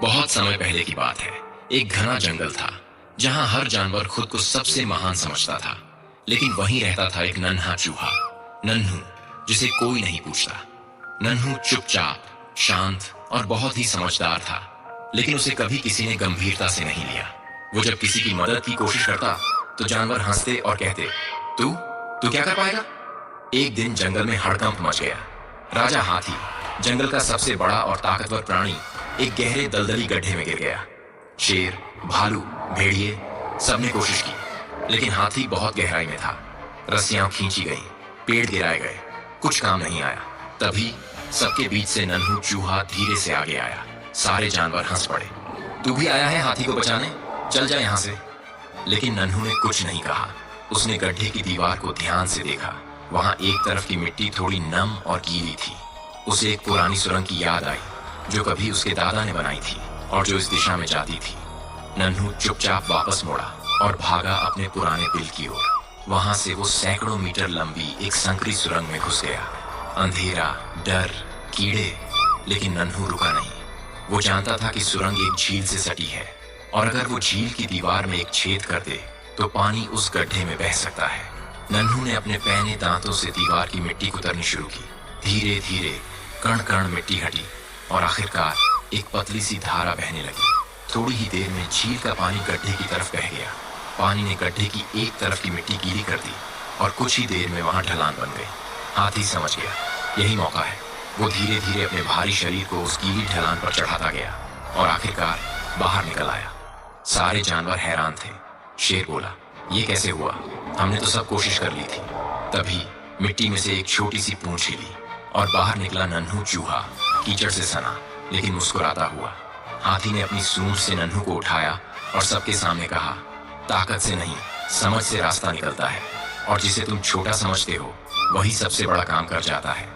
बहुत समय पहले की बात है। एक घना जंगल था जहां हर जानवर खुद को सबसे महान समझता था। लेकिन वहीं रहता था एक नन्हा चूहा, नन्हू, जिसे कोई नहीं पूछता। नन्हू चुपचाप, शांत और बहुत ही समझदार था, लेकिन उसे कभी किसी ने गंभीरता से नहीं लिया। वो जब किसी की मदद की कोशिश करता तो जानवर हंसते और कहते, तू तू क्या कर पाएगा। एक दिन जंगल में हड़कंप मच गया। राजा हाथी, जंगल का सबसे बड़ा और ताकतवर प्राणी, एक गहरे दलदली गड्ढे में गिर गया। शेर, भालू, भेड़िए, सबने कोशिश की, लेकिन हाथी बहुत गहराई में था। रस्सियां खींची गईं, पेड़ गिराए गए, कुछ काम नहीं आया। तभी सबके बीच से नन्हू चूहा धीरे से आगे आया। सारे जानवर हंस पड़े। तू भी आया है हाथी को बचाने? चल जा यहां से। लेकिन नन्हू ने कुछ नहीं कहा। उसने गड्ढे की दीवार को ध्यान से देखा। वहां एक तरफ की मिट्टी थोड़ी नम और गीली थी। उसे एक पुरानी सुरंग की याद आई जो कभी उसके दादा ने बनाई थी और जो इस दिशा में जाती थी। नन्हू चुपचाप वापस मुड़ा और भागा अपने पुराने बिल की ओर। वहां से वो सैकड़ों मीटर लंबी एक संकरी सुरंग में घुस गया। अंधेरा, डर, कीड़े, लेकिन नन्हू रुका नहीं। वो जानता था कि सुरंग एक झील से सटी है और अगर वो झील की दीवार में एक छेद कर दे तो पानी उस गड्ढे में बह सकता है। नन्हू ने अपने पैने दांतों से दीवार की मिट्टी कुतरनी शुरू की। धीरे धीरे कण कण मिट्टी हटी और आखिरकार एक पतली सी धारा बहने लगी। थोड़ी ही देर में झील का पानी गड्ढे की तरफ बह गया। पानी ने गड्ढे की एक तरफ की मिट्टी गीली कर दी और कुछ ही देर में वहां ढलान बन गई। हाथी समझ गया, यही मौका है। वो धीरे धीरे अपने भारी शरीर को उस गीली ढलान पर चढ़ाता गया और आखिरकार बाहर निकल आया। सारे जानवर हैरान थे। शेर बोला, ये कैसे हुआ? हमने तो सब कोशिश कर ली थी। तभी मिट्टी में से एक छोटी सी पूंछ हिली और बाहर निकला नन्हू चूहा, कीचड़ से सना लेकिन मुस्कुराता हुआ। हाथी ने अपनी सूंड से नन्हू को उठाया और सबके सामने कहा, ताकत से नहीं, समझ से रास्ता निकलता है और जिसे तुम छोटा समझते हो वही सबसे बड़ा काम कर जाता है।